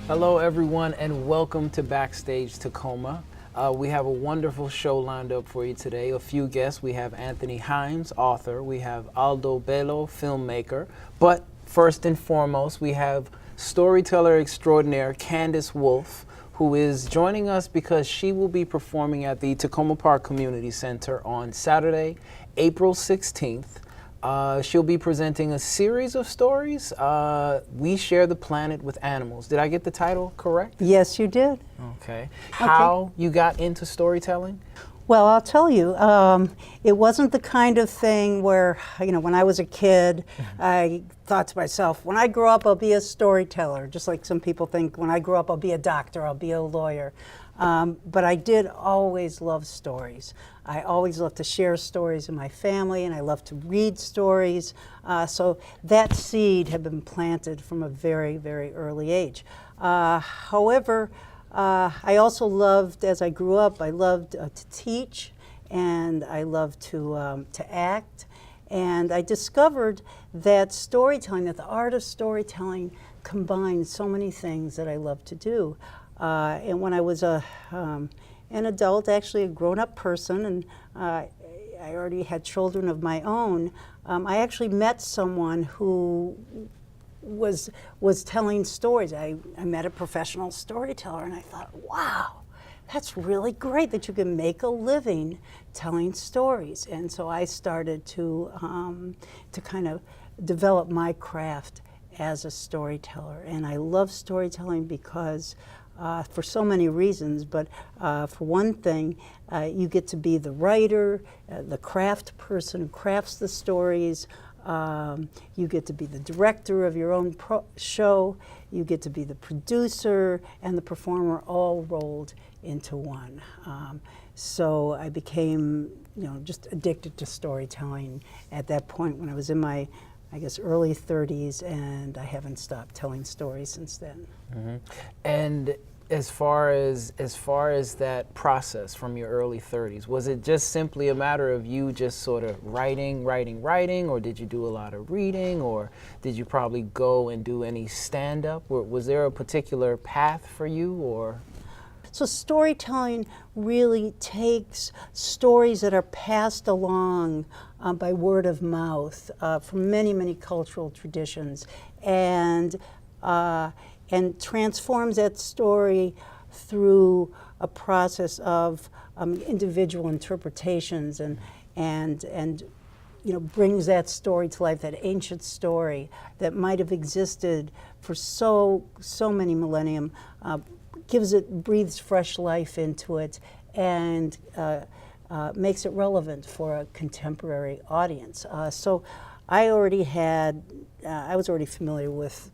Hello everyone and welcome to BackStage Takoma. We have a wonderful show lined up for you today. A few guests. We have Anthony Hynes, author. We have Aldo Bello, filmmaker. But first and foremost, we have storyteller extraordinaire Candace Wolf, who is joining us because she will be performing at the Takoma Park Community Center on Saturday, April 16th. She'll be presenting a series of stories. We Share the Planet with Animals. Did I get the title correct? Yes, you did. Okay. How you got into storytelling? Well, I'll tell you, it wasn't the kind of thing where, when I was a kid, I thought to myself, when I grow up, I'll be a storyteller. Just like some people think, when I grow up, I'll be a doctor, I'll be a lawyer. But I did always love stories. I always loved to share stories in my family, and I love to read stories. So that seed had been planted from a very, very early age. However, I also loved, as I grew up, I loved to teach, and I loved to act. And I discovered that storytelling, that the art of storytelling combines so many things that I love to do. And when I was an adult, actually a grown-up person, and I already had children of my own, I actually met someone who was telling stories. I met a professional storyteller, and I thought, wow, that's really great that you can make a living telling stories. And so I started to kind of develop my craft as a storyteller. And I love storytelling because for so many reasons, but for one thing, you get to be the writer, the craft person who crafts the stories. You get to be the director of your own show. You get to be the producer and the performer, all rolled into one. So I became, just addicted to storytelling at that point when I was in my, early 30s, and I haven't stopped telling stories since then. Mm-hmm. And as far as that process from your early 30s, was it just simply a matter of you just sort of writing, or did you do a lot of reading, or did you probably go and do any stand-up? Was there a particular path for you, or? So storytelling really takes stories that are passed along by word of mouth from many, many cultural traditions, and transforms that story through a process of individual interpretations and brings that story to life, that ancient story that might have existed for so many millennium, breathes fresh life into it, and makes it relevant for a contemporary audience. So I was already familiar with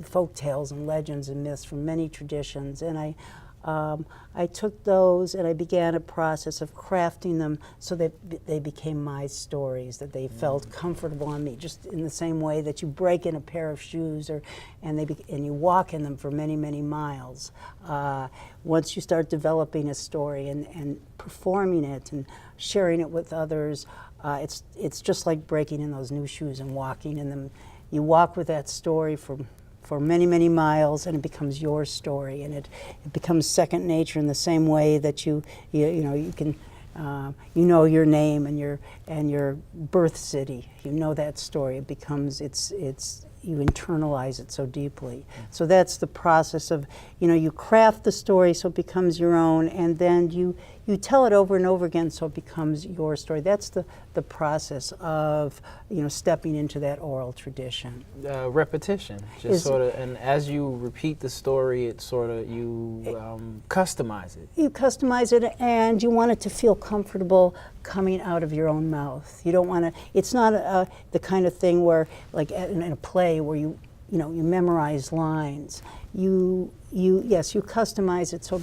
folk tales and legends and myths from many traditions, and I took those and I began a process of crafting them so that they became my stories, that they felt comfortable on me, just in the same way that you break in a pair of shoes and you walk in them for many, many miles. Once you start developing a story and performing it and sharing it with others, it's just like breaking in those new shoes and walking in them. You walk with that story for many, many miles, and it becomes your story, and it becomes second nature in the same way that you can your name and your birth city. You know that story. It becomes you internalize it so deeply. So that's the process of you craft the story so it becomes your own, and then you tell it over and over again so it becomes your story. That's the process of stepping into that oral tradition. Repetition, and as you repeat the story, it you customize it. You customize it, and you want it to feel comfortable coming out of your own mouth. You don't want to. It's not the kind of thing where, like in a play, where you memorize lines. You customize it so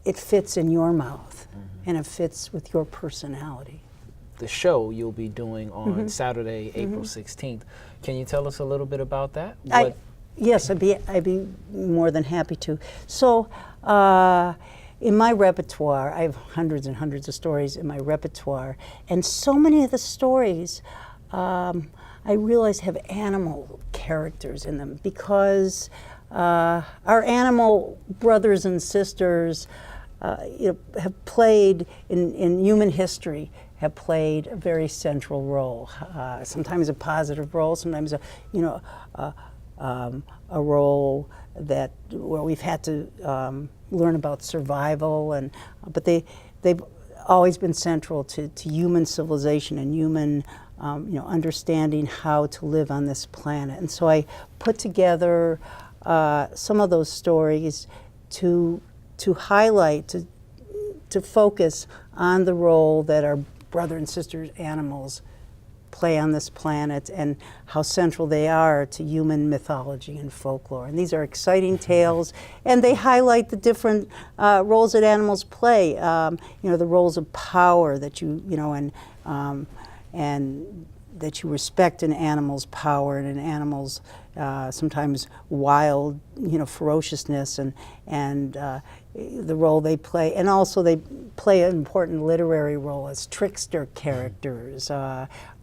it fits in your mouth, and it fits with your personality. The show you'll be doing on Saturday, April 16th. Can you tell us a little bit about that? Yes, I'd be more than happy to. So, in my repertoire, I have hundreds and hundreds of stories in my repertoire, and so many of the stories I realize have animal characters in them, because our animal brothers and sisters have played in human history, have played a very central role. Sometimes a positive role, sometimes a role that where we've had to learn about survival, but they've always been central to human civilization and human understanding how to live on this planet. And so I put together some of those stories to highlight, to focus on the role that our brother and sister animals play on this planet and how central they are to human mythology and folklore. And these are exciting tales, and they highlight the different roles that animals play. The roles of power that and that you respect in animals' power and in animals' sometimes wild, ferociousness, and the role they play. And also they play an important literary role as trickster characters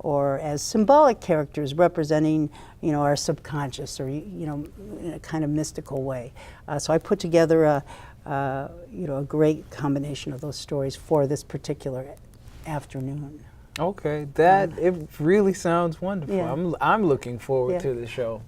or as symbolic characters representing, our subconscious or, in a kind of mystical way. So I put together a great combination of those stories for this particular afternoon. Okay, it really sounds wonderful. Yeah. I'm looking forward to the show.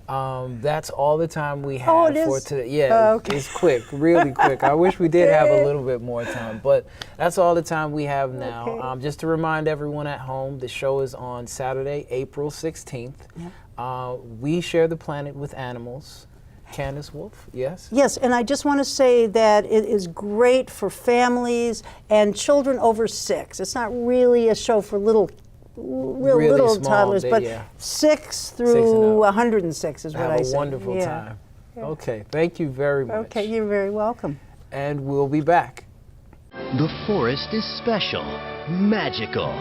That's all the time we have for today. Yeah, okay. It's quick, really quick. I wish we did have a little bit more time, but that's all the time we have now. Okay. Just to remind everyone at home, the show is on Saturday, April 16th. Yeah. We share the planet with animals. Candace Wolf, yes? Yes, and I just want to say that it is great for families and children over 6. It's not really a show for little toddlers, but 6 through 106 is what I say. Have a wonderful time. Yeah. Okay, thank you very much. Okay, you're very welcome. And we'll be back. The forest is special, magical,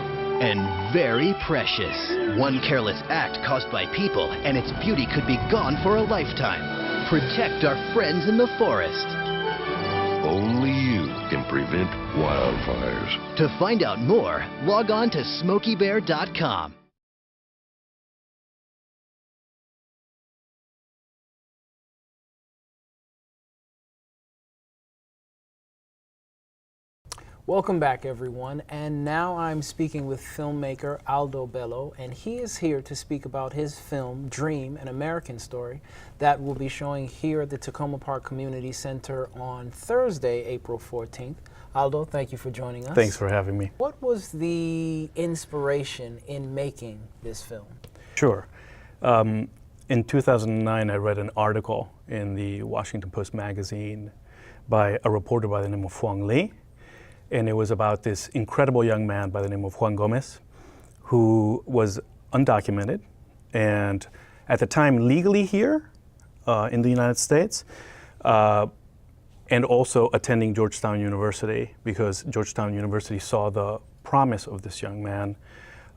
and very precious. One careless act caused by people, and its beauty could be gone for a lifetime. Protect our friends in the forest. Only you can prevent wildfires. To find out more, log on to SmokeyBear.com. Welcome back, everyone. And now I'm speaking with filmmaker Aldo Bello, and he is here to speak about his film, Dream, An American Story, that will be showing here at the Takoma Park Community Center on Thursday, April 14th. Aldo, thank you for joining us. Thanks for having me. What was the inspiration in making this film? Sure. In 2009, I read an article in the Washington Post magazine by a reporter by the name of Huang Li. And it was about this incredible young man by the name of Juan Gomez, who was undocumented and at the time legally here in the United States, and also attending Georgetown University, because Georgetown University saw the promise of this young man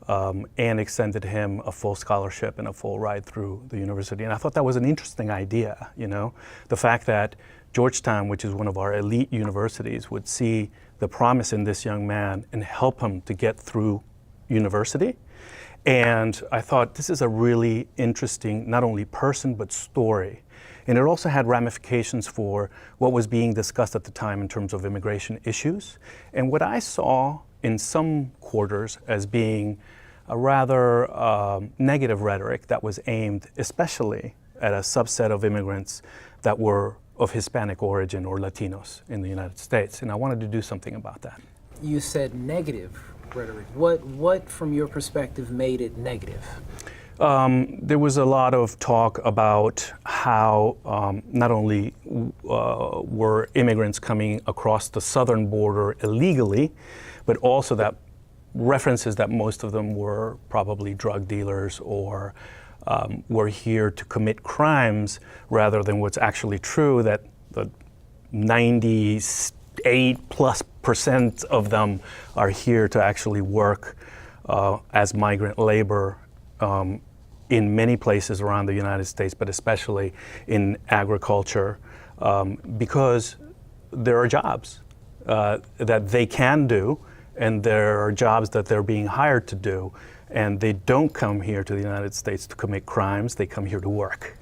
and extended him a full scholarship and a full ride through the university. And I thought that was an interesting idea, the fact that Georgetown, which is one of our elite universities, would see the promise in this young man and help him to get through university. And I thought this is a really interesting, not only person, but story. And it also had ramifications for what was being discussed at the time in terms of immigration issues. And what I saw in some quarters as being a rather negative rhetoric that was aimed especially at a subset of immigrants that were of Hispanic origin or Latinos in the United States. And I wanted to do something about that. You said negative rhetoric. What from your perspective made it negative? There was a lot of talk about how not only were immigrants coming across the southern border illegally, but also that references that most of them were probably drug dealers or were here to commit crimes, rather than what's actually true, that the 98+% of them are here to actually work as migrant labor in many places around the United States, but especially in agriculture, because there are jobs that they can do, and there are jobs that they're being hired to do. and they don't come here to the United States to commit crimes, they come here to work.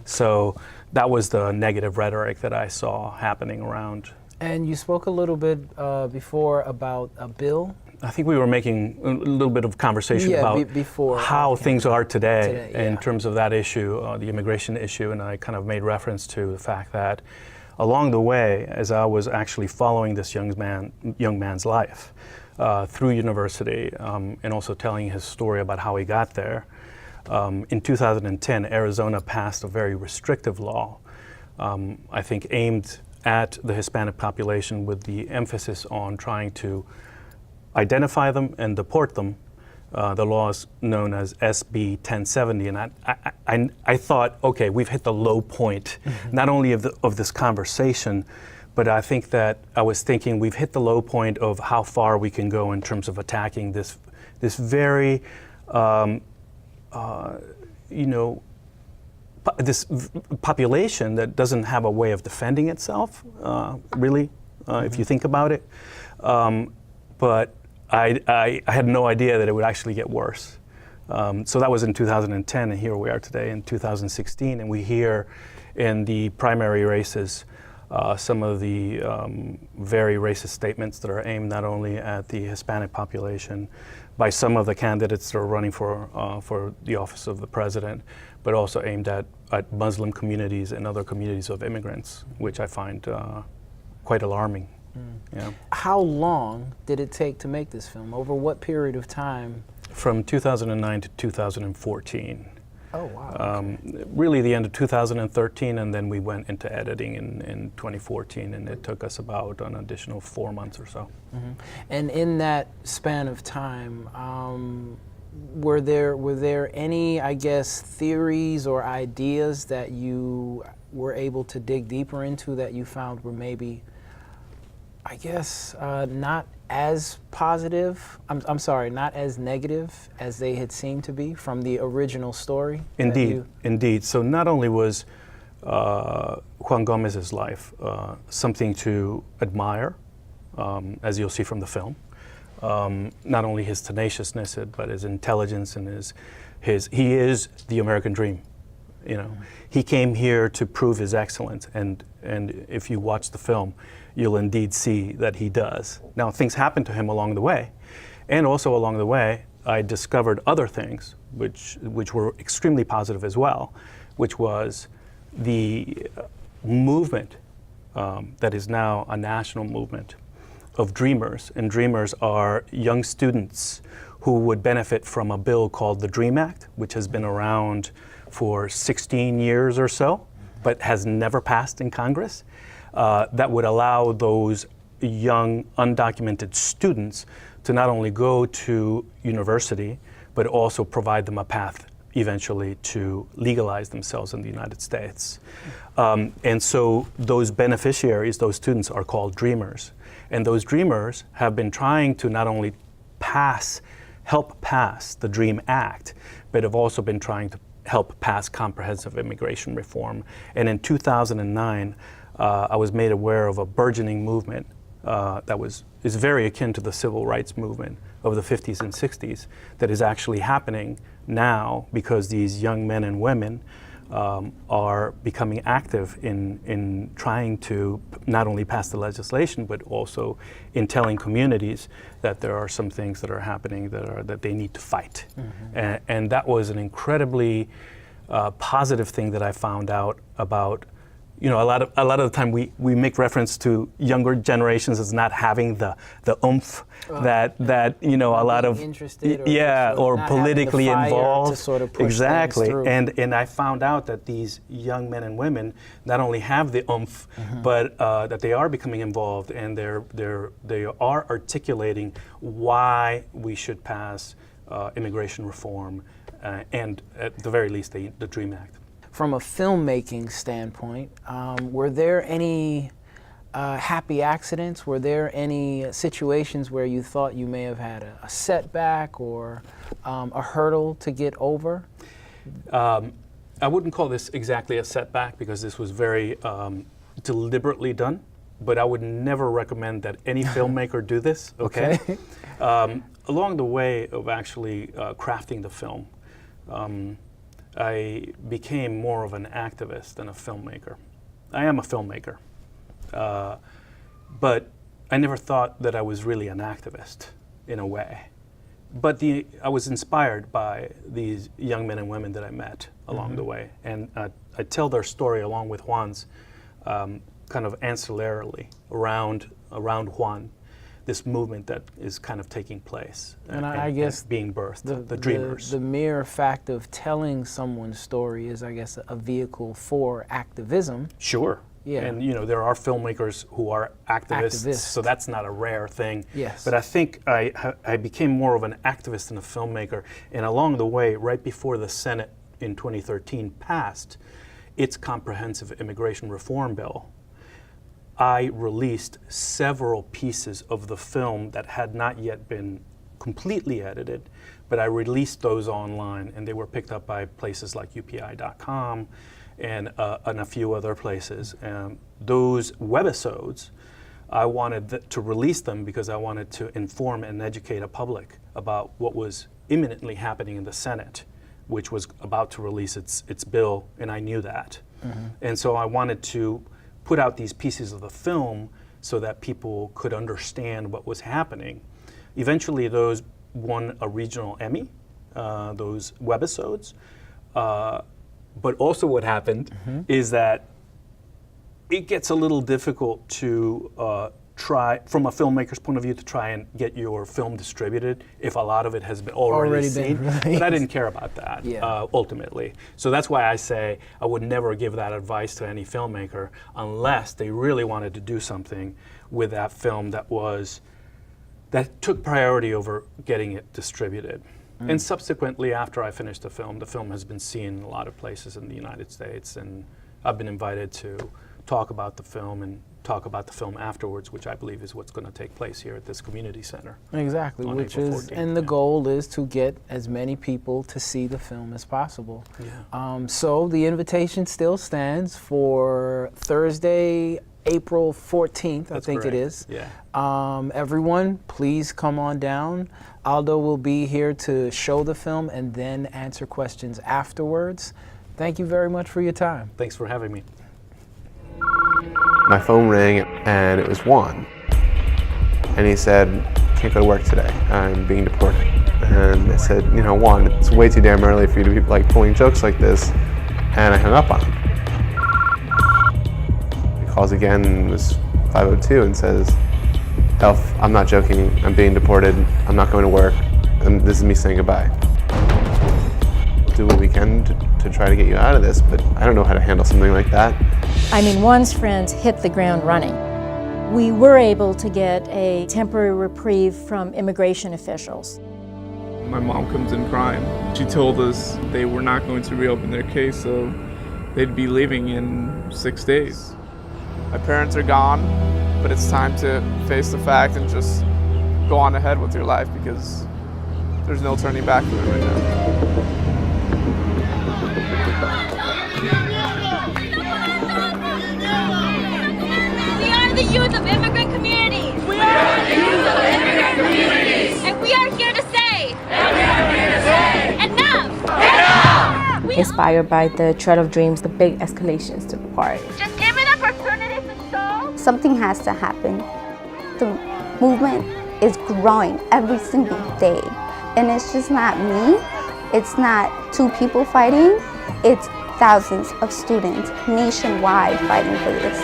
So that was the negative rhetoric that I saw happening around. And you spoke a little bit before about a bill. I think we were making a little bit of conversation about before how things are today yeah. in terms of that issue, the immigration issue, and I kind of made reference to the fact that along the way, as I was actually following this young man's life through university, and also telling his story about how he got there, in 2010, Arizona passed a very restrictive law, I think aimed at the Hispanic population with the emphasis on trying to identify them and deport them. The law is known as SB 1070, and I thought, okay, we've hit the low point, not only of this conversation, but I think that I was thinking we've hit the low point of how far we can go in terms of attacking this very, this population that doesn't have a way of defending itself, really, if you think about it. But I had no idea that it would actually get worse. So that was in 2010, and here we are today in 2016, and we hear in the primary races some of the very racist statements that are aimed not only at the Hispanic population by some of the candidates that are running for the office of the president, but also aimed at Muslim communities and other communities of immigrants, which I find quite alarming. Yeah. How long did it take to make this film? Over what period of time? From 2009 to 2014. Oh, wow. Really the end of 2013, and then we went into editing in 2014, and it took us about an additional 4 months or so. And in that span of time, were there any, I guess, theories or ideas that you were able to dig deeper into that you found were maybe, I guess, not as positive, I'm sorry, not as negative as they had seemed to be from the original story? Indeed. So not only was Juan Gomez's life something to admire, as you'll see from the film, not only his tenaciousness, but his intelligence and he is the American dream. You know, he came here to prove his excellence, and if you watch the film, you'll indeed see that he does. Now, things happened to him along the way, and also along the way, I discovered other things which were extremely positive as well, which was the movement that is now a national movement of dreamers, and dreamers are young students who would benefit from a bill called the DREAM Act, which has been around for 16 years or so, but has never passed in Congress, that would allow those young undocumented students to not only go to university, but also provide them a path eventually to legalize themselves in the United States. And so those beneficiaries, those students, are called dreamers. And those dreamers have been trying to not only help pass the DREAM Act, but have also been trying to help pass comprehensive immigration reform. And in 2009, I was made aware of a burgeoning movement that is very akin to the civil rights movement of the 50s and 60s that is actually happening now because these young men and women are becoming active in trying to not only pass the legislation, but also in telling communities that there are some things that are happening that they need to fight. And that was an incredibly positive thing that I found out about. You know, a lot of the time we make reference to younger generations as not having the oomph that you know, a lot of interested or politically involved. To sort of push exactly. things through. And I found out that these young men and women not only have the oomph, but that they are becoming involved, and they are articulating why we should pass immigration reform and at the very least the DREAM Act. From a filmmaking standpoint, were there any happy accidents? Were there any situations where you thought you may have had a setback or a hurdle to get over? I wouldn't call this exactly a setback because this was very deliberately done, but I would never recommend that any filmmaker do this, okay? along the way of actually crafting the film, I became more of an activist than a filmmaker. I am a filmmaker, but I never thought that I was really an activist in a way. But I was inspired by these young men and women that I met along the way. And I tell their story along with Juan's kind of ancillarily around Juan, this movement that is kind of taking place and I guess being birthed, the dreamers. The mere fact of telling someone's story is, I guess, a vehicle for activism. Sure. Yeah. And there are filmmakers who are activists, so that's not a rare thing. Yes. But I think I became more of an activist than a filmmaker. And along the way, right before the Senate in 2013 passed its comprehensive immigration reform bill, I released several pieces of the film that had not yet been completely edited, but I released those online, and they were picked up by places like UPI.com and a few other places. Those webisodes, I wanted to release them because I wanted to inform and educate a public about what was imminently happening in the Senate, which was about to release its bill, and I knew that. And so I wanted to put out these pieces of the film so that people could understand what was happening. Eventually, those won a regional Emmy, those webisodes. But also what happened is that it gets a little difficult to try, from a filmmaker's point of view, to try and get your film distributed if a lot of it has been already seen. But I didn't care about that, ultimately. So that's why I say I would never give that advice to any filmmaker unless they really wanted to do something with that film that took priority over getting it distributed. And subsequently, after I finished the film has been seen in a lot of places in the United States, and I've been invited to talk about the film and talk about the film afterwards, which I believe is what's going to take place here at this community center. Exactly, which April is, 14th, and the goal is to get as many people to see the film as possible. So the invitation still stands for Thursday, April 14th, That's I think correct. it is. Yeah. Everyone, please come on down. Aldo will be here to show the film and then answer questions afterwards. Thank you very much for your time. Thanks for having me. My phone rang and it was Juan. And he said, "Can't go to work today, I'm being deported." And I said, "Juan, it's way too damn early for you to be pulling jokes like this." And I hung up on him. He calls again and it was 5:02 and says, "Elf, I'm not joking, I'm being deported, I'm not going to work, and this is me saying goodbye. We'll do what we can to try to get you out of this, but I don't know how to handle something like that." I mean, Juan's friends hit the ground running. We were able to get a temporary reprieve from immigration officials. My mom comes in crying. She told us they were not going to reopen their case, so they'd be leaving in 6 days. My parents are gone, but it's time to face the fact and just go on ahead with your life because there's no turning back for it right now. We are the youth of immigrant communities. We are the youth of immigrant communities. And we are here to say. Enough. Enough. Inspired by the Thread of Dreams, the big escalations took part. Just give an opportunity to show. Something has to happen. The movement is growing every single day. And it's just not me. It's not two people fighting. It's thousands of students nationwide fighting for this.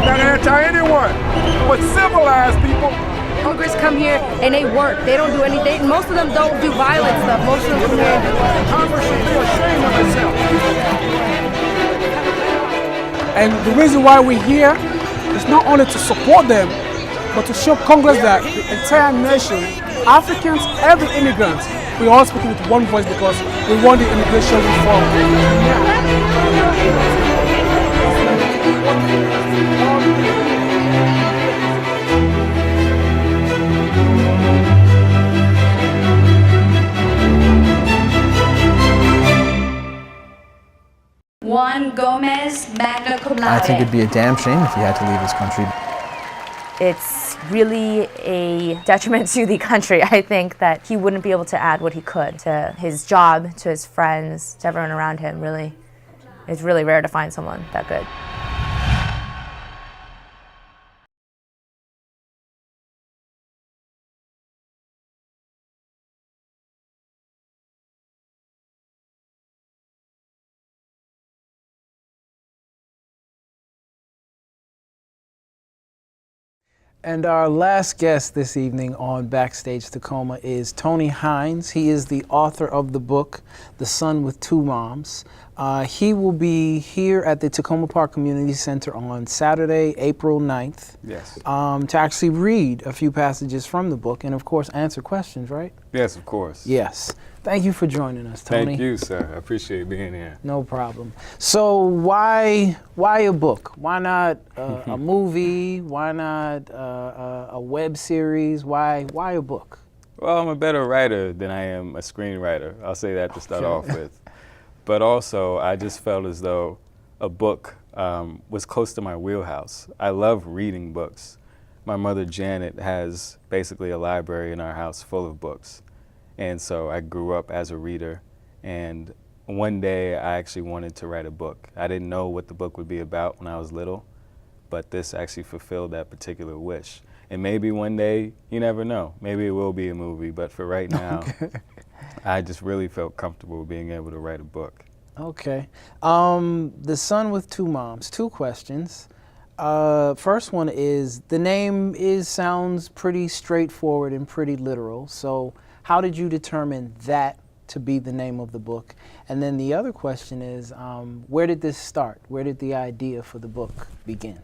I'm not anti-anyone, but civilized people. Congress come here and they work. They don't do anything. Most of them don't do violent stuff. Most of them come here. Congress should be ashamed of itself. And the reason why we're here is not only to support them, but to show Congress that the entire nation, Africans, every immigrant, we all speaking with one voice because we want the immigration reform. Juan Gomez, magna cum laude. I think it'd be a damn shame if he had to leave his country. It's really a detriment to the country. I think that he wouldn't be able to add what he could to his job, to his friends, to everyone around him. Really, it's really rare to find someone that good. And our last guest this evening on Backstage Takoma is Tony Hynes. He is the author of the book, The Son with Two Moms. He will be here at the Takoma Park Community Center on Saturday, April 9th. Yes. To actually read a few passages from the book and, of course, answer questions, right? Yes, of course. Yes. Thank you for joining us, Tony. Thank you, sir. I appreciate being here. No problem. So why a book? Why not a movie? Why not a web series? Why a book? Well, I'm a better writer than I am a screenwriter. I'll say that to start off with. But also, I just felt as though a book was close to my wheelhouse. I love reading books. My mother, Janet, has basically a library in our house full of books. And so I grew up as a reader, and one day I actually wanted to write a book. I didn't know what the book would be about when I was little, but this actually fulfilled that particular wish. And maybe one day, you never know, maybe it will be a movie, but for right now, I just really felt comfortable being able to write a book. Okay. The Son with Two Moms, two questions. First one is, the name sounds pretty straightforward and pretty literal, so how did you determine that to be the name of the book? And then the other question is, where did this start? Where did the idea for the book begin?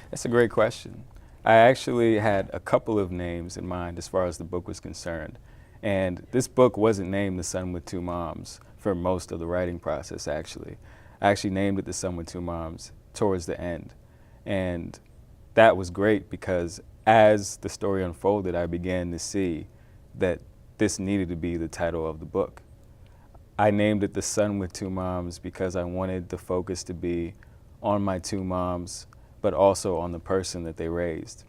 That's a great question. I actually had a couple of names in mind as far as the book was concerned. And this book wasn't named The Son with Two Moms for most of the writing process, actually. I actually named it The Son with Two Moms towards the end. And that was great because as the story unfolded, I began to see that this needed to be the title of the book. I named it The Son with Two Moms because I wanted the focus to be on my two moms, but also on the person that they raised.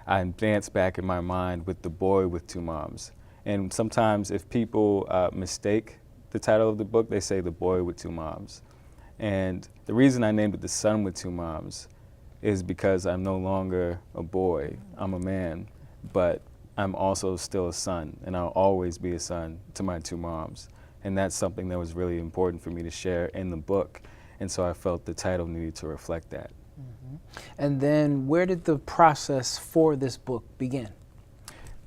I danced back in my mind with the boy with two moms. And sometimes if people mistake the title of the book, they say the boy with two moms. And the reason I named it The Son with Two Moms is because I'm no longer a boy, I'm a man, but I'm also still a son, and I'll always be a son to my two moms. And that's something that was really important for me to share in the book. And so I felt the title needed to reflect that. Mm-hmm. And then where did the process for this book begin?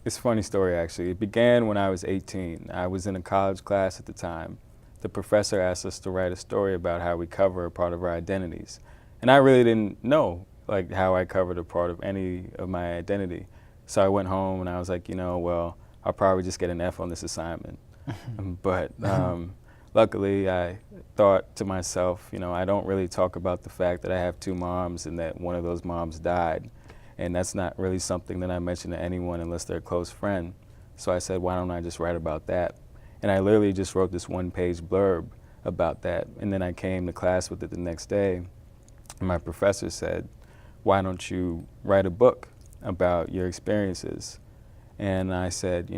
It's a funny story, actually. It began when I was 18. I was in a college class at the time. The professor asked us to write a story about how we cover a part of our identities. And I really didn't know how I covered a part of any of my identity. So I went home and I was like, well, I'll probably just get an F on this assignment. But luckily I thought to myself, I don't really talk about the fact that I have two moms and that one of those moms died. And that's not really something that I mention to anyone unless they're a close friend. So I said, why don't I just write about that? And I literally just wrote this one-page blurb about that. And then I came to class with it the next day. And my professor said, why don't you write a book about your experiences? And I said,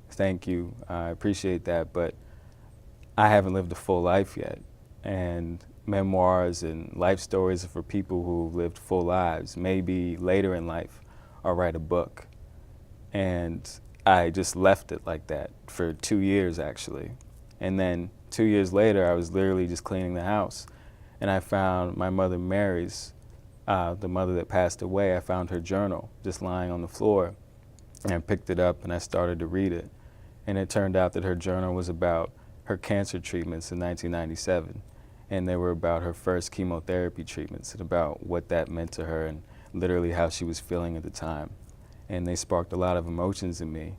thank you, I appreciate that, but I haven't lived a full life yet. And memoirs and life stories are for people who've lived full lives. Maybe later in life, I'll write a book. And I just left it like that for 2 years, actually. And then 2 years later, I was literally just cleaning the house. And I found my mother Mary's, the mother that passed away, I found her journal just lying on the floor. And I picked it up and I started to read it. And it turned out that her journal was about her cancer treatments in 1997. And they were about her first chemotherapy treatments and about what that meant to her and literally how she was feeling at the time. And they sparked a lot of emotions in me.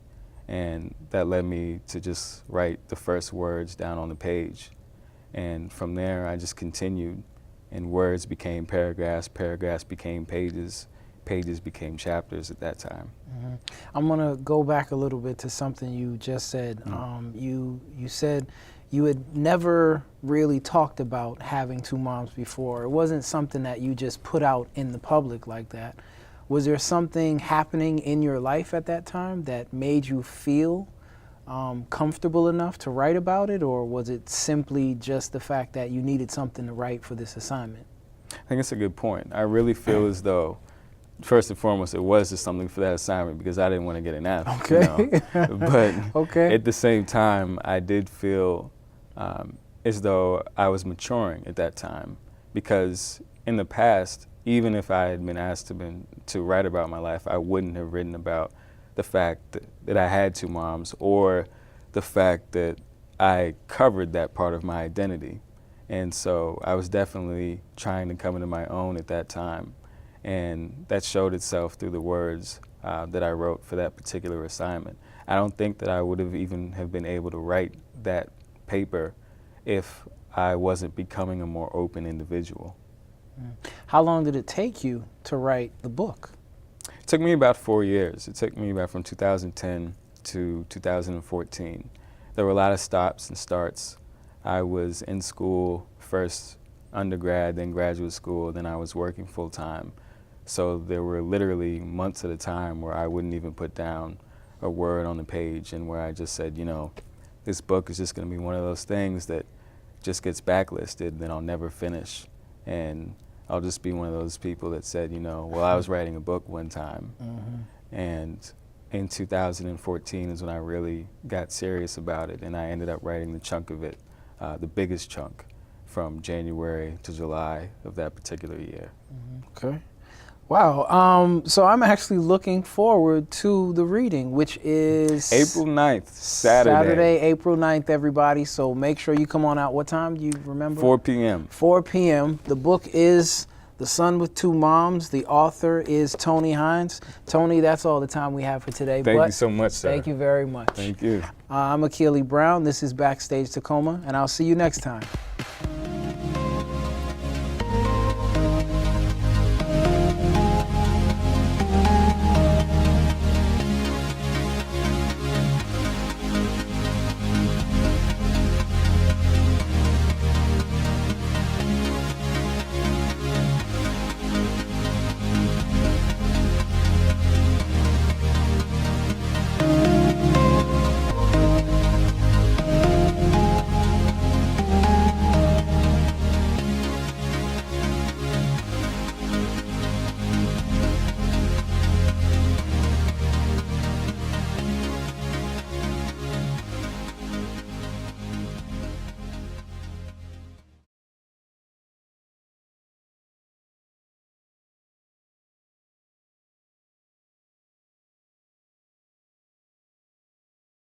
And that led me to just write the first words down on the page. And from there, I just continued. And words became paragraphs, paragraphs became pages, pages became chapters at that time. Mm-hmm. I'm going to go back a little bit to something you just said. You said you had never really talked about having two moms before. It wasn't something that you just put out in the public like that. Was there something happening in your life at that time that made you feel comfortable enough to write about it, or was it simply just the fact that you needed something to write for this assignment? I think it's a good point. I really feel as though, first and foremost, it was just something for that assignment because I didn't want to get an F. Okay. You know? But okay. At the same time, I did feel as though I was maturing at that time, because in the past, even if I had been asked to write about my life, I wouldn't have written about the fact that I had two moms, or the fact that I covered that part of my identity. And so I was definitely trying to come into my own at that time. And that showed itself through the words that I wrote for that particular assignment. I don't think that I would have even have been able to write that paper if I wasn't becoming a more open individual. How long did it take you to write the book? It took me about 4 years. It took me about from 2010 to 2014. There were a lot of stops and starts. I was in school, first undergrad, then graduate school, then I was working full time. So there were literally months at a time where I wouldn't even put down a word on the page, and where I just said, you know, this book is just going to be one of those things that just gets backlisted, then I'll never finish. And I'll just be one of those people that said, you know, well, I was writing a book one time. And in 2014 is when I really got serious about it, and I ended up writing the chunk of it, the biggest chunk, from January to July of that particular year. Okay. Wow. So I'm actually looking forward to the reading, which is April 9th, Saturday. Saturday, April 9th, everybody. So make sure you come on out. What time do you remember? 4 p.m. 4 p.m. The book is The Son with Two Moms. The author is Tony Hynes. Tony, that's all the time we have for today. Thank you so much, sir. Thank you very much. Thank you. I'm Akili Brown. This is BackStage Takoma, and I'll see you next time.